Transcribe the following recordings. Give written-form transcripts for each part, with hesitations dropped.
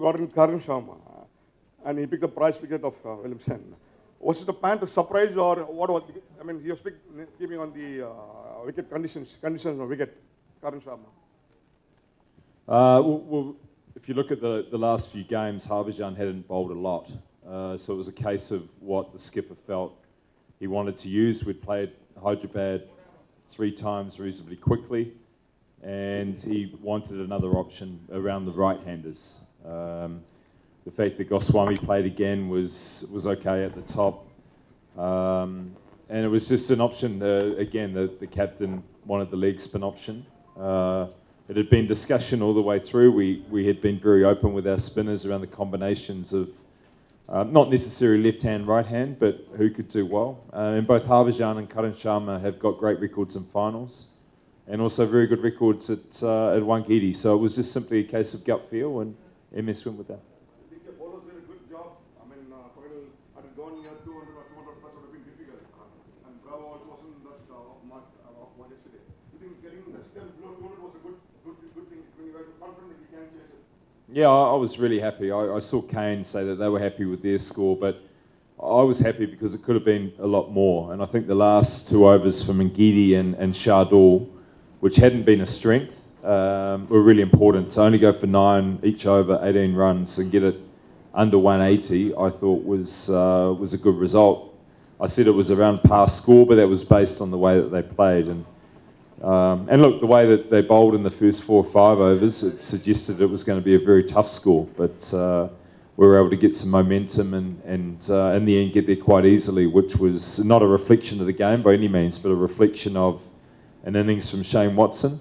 got in Karan Sharma, and he picked the prize wicket of Williamson. Was it a plan to surprise, or what was? I mean, he was keeping on the wicket conditions of wicket, Karan Sharma. Well, if you look at the last few games, Harbhajan hadn't bowled a lot, so it was a case of what the skipper felt he wanted to use. We'd played Hyderabad 3 times reasonably quickly, and he wanted another option around the right-handers. The fact that Goswami played again was okay at the top, and it was just an option. Again, the captain wanted the leg spin option. It had been discussion all the way through. We had been very open with our spinners around the combinations of not necessarily left hand, right hand, but who could do well. And both Harbhajan and Karan Sharma have got great records in finals, and also very good records at Wankhede. So it was just simply a case of gut feel, and MS went with that. I think the bowlers did a good job. I mean, at Dhoni, 200 or 200 plus would have been difficult, and Bravo also wasn't that much of one yesterday. You think getting the still below 200 was a good thing when you were confident that you can chase it? Yeah, I was really happy. I saw Kane say that they were happy with their score, but I was happy because it could have been a lot more. And I think the last 2 overs for Mangidi and Shardul, which hadn't been a strength, were really important. To only go for 9 each over, 18 runs, and get it under 180, I thought was a good result. I said it was around par score, but that was based on the way that they played. And look, the way that they bowled in the first 4 or 5 overs, it suggested it was going to be a very tough score. But we were able to get some momentum and in the end get there quite easily, which was not a reflection of the game by any means, but a reflection of an innings from Shane Watson.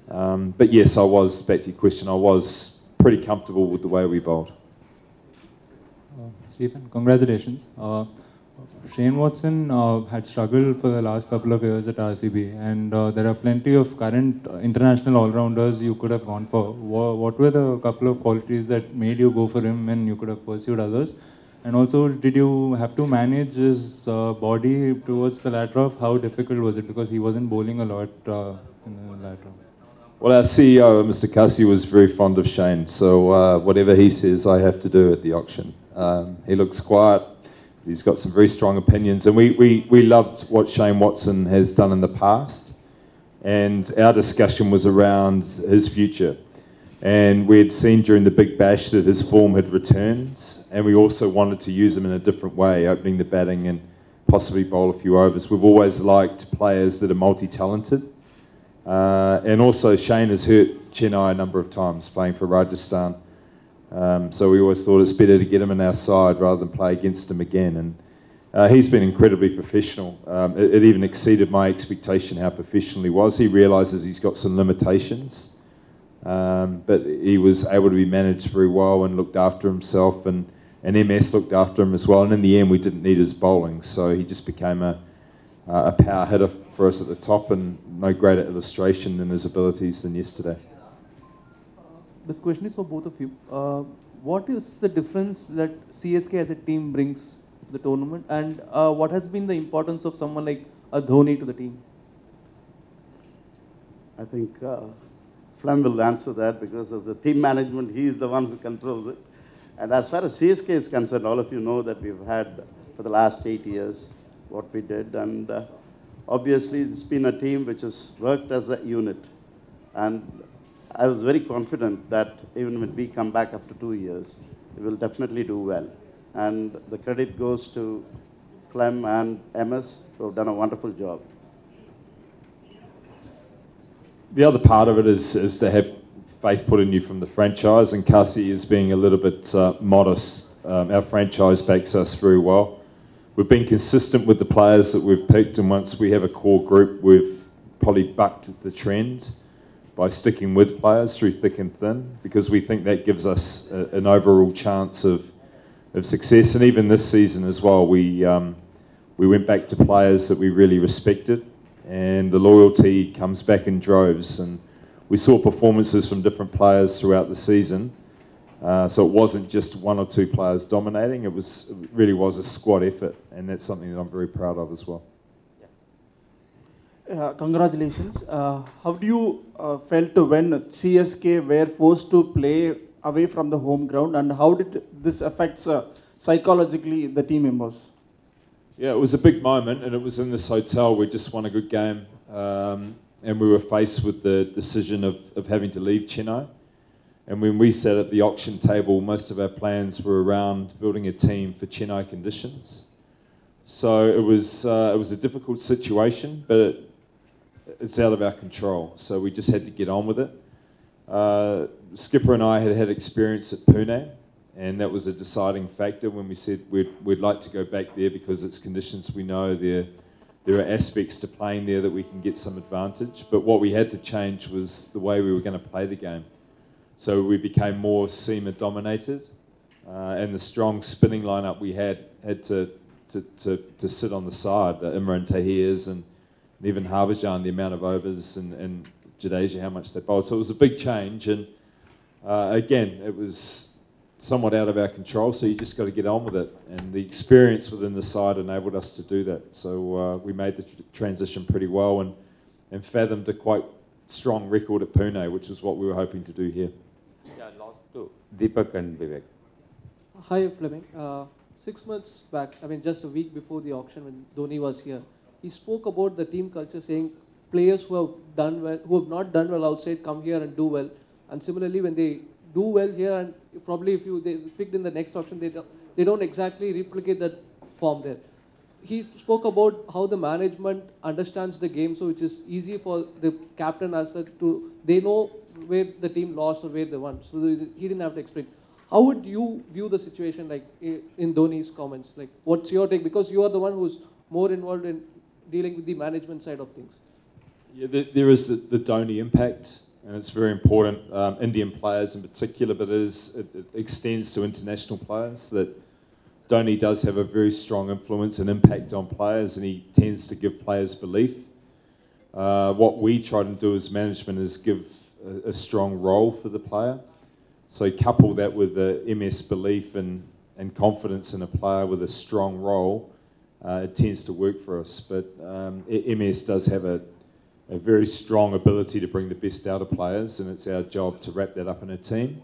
But yes, back to your question, I was pretty comfortable with the way we bowled. Stephen, congratulations. Shane Watson had struggled for the last couple of years at RCB, and there are plenty of current international all-rounders you could have gone for. What were the couple of qualities that made you go for him when you could have pursued others? And also, did you have to manage his body towards the latter off? How difficult was it? Because he wasn't bowling a lot in the latter off. Well, our CEO, Mr. Kasi, was very fond of Shane, so whatever he says, I have to do at the auction. He looks quiet. He's got some very strong opinions, and we loved what Shane Watson has done in the past, and our discussion was around his future. And we had seen during the Big Bash that his form had returned, and we also wanted to use him in a different way, opening the batting and possibly bowl a few overs. We've always liked players that are multi-talented, and also Shane has hurt Chennai a number of times playing for Rajasthan. So we always thought it's better to get him on our side rather than play against him again. And he's been incredibly professional. It even exceeded my expectation how professional he was. He realises he's got some limitations, but he was able to be managed very well and looked after himself, and MS looked after him as well. And in the end, we didn't need his bowling, so he just became a power hitter for us at the top, and no greater illustration than his abilities than yesterday. This question is for both of you. What is the difference that CSK as a team brings to the tournament, and what has been the importance of someone like a Dhoni to the team? I think Flem will answer that because of the team management. He is the one who controls it. And as far as CSK is concerned, all of you know that we've had for the last 8 years what we did, and obviously it's been a team which has worked as a unit. And I was very confident that even when we come back after 2 years, we will definitely do well. And the credit goes to Clem and MS, who have done a wonderful job. The other part of it is to have faith put in you from the franchise, and Kasi is being a little bit modest. Our franchise backs us very well. We've been consistent with the players that we've picked, and once we have a core group, we've probably bucked the trend by sticking with players through thick and thin, because we think that gives us an overall chance of success. And even this season as well, we went back to players that we really respected, and the loyalty comes back in droves. And we saw performances from different players throughout the season, so it wasn't just 1 or 2 players dominating. It really was a squad effort, and that's something that I'm very proud of as well. Congratulations. How do you felt when CSK were forced to play away from the home ground, and how did this affect psychologically the team members? Yeah, it was a big moment, and it was in this hotel. We just won a good game, and we were faced with the decision of having to leave Chennai. And when we sat at the auction table, most of our plans were around building a team for Chennai conditions. So it was a difficult situation, but it's out of our control. So we just had to get on with it. Skipper and I had experience at Pune, and that was a deciding factor when we said we'd like to go back there because it's conditions we know there are aspects to playing there that we can get some advantage. But what we had to change was the way we were going to play the game. So we became more seamer dominated, and the strong spinning lineup we had to sit on the side. Imran Tahir's and even Harbhajan, the amount of overs, and Jadeja, how much they bowled. So it was a big change, and again, it was somewhat out of our control, so you just got to get on with it. And the experience within the side enabled us to do that. So we made the transition pretty well and fathomed a quite strong record at Pune, which is what we were hoping to do here. Yeah, lost to Deepak and Vivek. Hi, Fleming. 6 months back, I mean, just a week before the auction when Dhoni was here, he spoke about the team culture, saying players who have done well, who have not done well outside, come here and do well. And similarly, when they do well here, and probably if they picked in the next auction, they don't exactly replicate that form there. He spoke about how the management understands the game, so which is easy for the captain as such to, they know where the team lost or where they won. So he didn't have to explain. How would you view the situation, like in Dhoni's comments? Like, what's your take? Because you are the one who's more involved in dealing with the management side of things. Yeah, there is the Dhoni impact, and it's very important. Indian players in particular, but it extends to international players. That Dhoni does have a very strong influence and impact on players, and he tends to give players belief. What we try to do as management is give a strong role for the player. So couple that with the MS belief and confidence in a player with a strong role, it tends to work for us. But MS does have a very strong ability to bring the best out of players, and it's our job to wrap that up in a team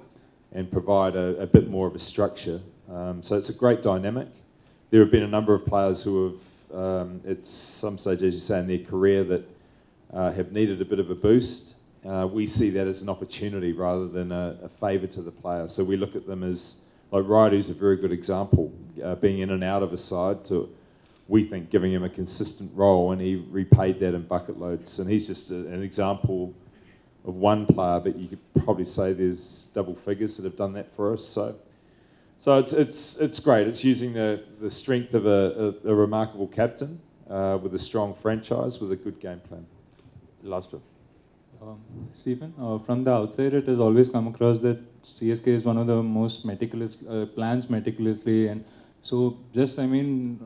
and provide a bit more of a structure. So it's a great dynamic. There have been a number of players who have, at some stage, as you say, in their career that have needed a bit of a boost. We see that as an opportunity rather than a favour to the player. So we look at them as, like Raidu's a very good example, being in and out of a side to, we think, giving him a consistent role, and he repaid that in bucket loads. And he's just an example of one player, but you could probably say there's double figures that have done that for us. So it's great. It's using the strength of a remarkable captain with a strong franchise with a good game plan. Last one. Stephen, from the outside, it has always come across that CSK is one of the most meticulous, plans meticulously, and so just, I mean,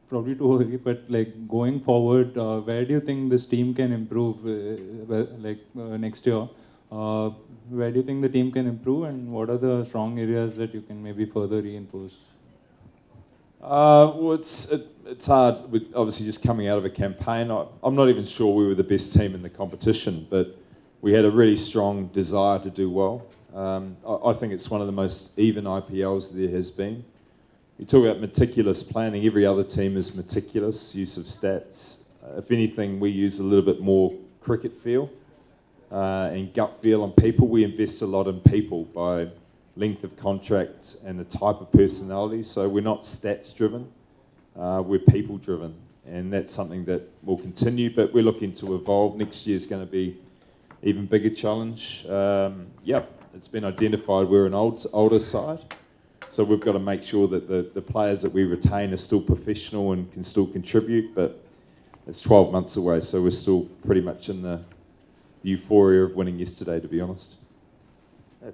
probably too early, but like going forward, where do you think this team can improve, next year? Where do you think the team can improve, and what are the strong areas that you can maybe further reinforce? Well, it's hard, with obviously just coming out of a campaign. I'm not even sure we were the best team in the competition, but we had a really strong desire to do well. I think it's one of the most even IPLs there has been. You talk about meticulous planning, every other team is meticulous, use of stats. If anything, we use a little bit more cricket feel and gut feel on people. We invest a lot in people by length of contract and the type of personality. So we're not stats driven, we're people driven. And that's something that will continue, but we're looking to evolve. Next year is going to be even bigger challenge. It's been identified we're an older side. So we've got to make sure that the players that we retain are still professional and can still contribute, but it's 12 months away, so we're still pretty much in the euphoria of winning yesterday, to be honest.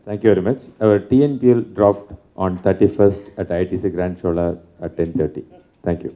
Thank you very much. Our TNPL dropped on 31st at ITC Grand Chola at 10:30. Thank you.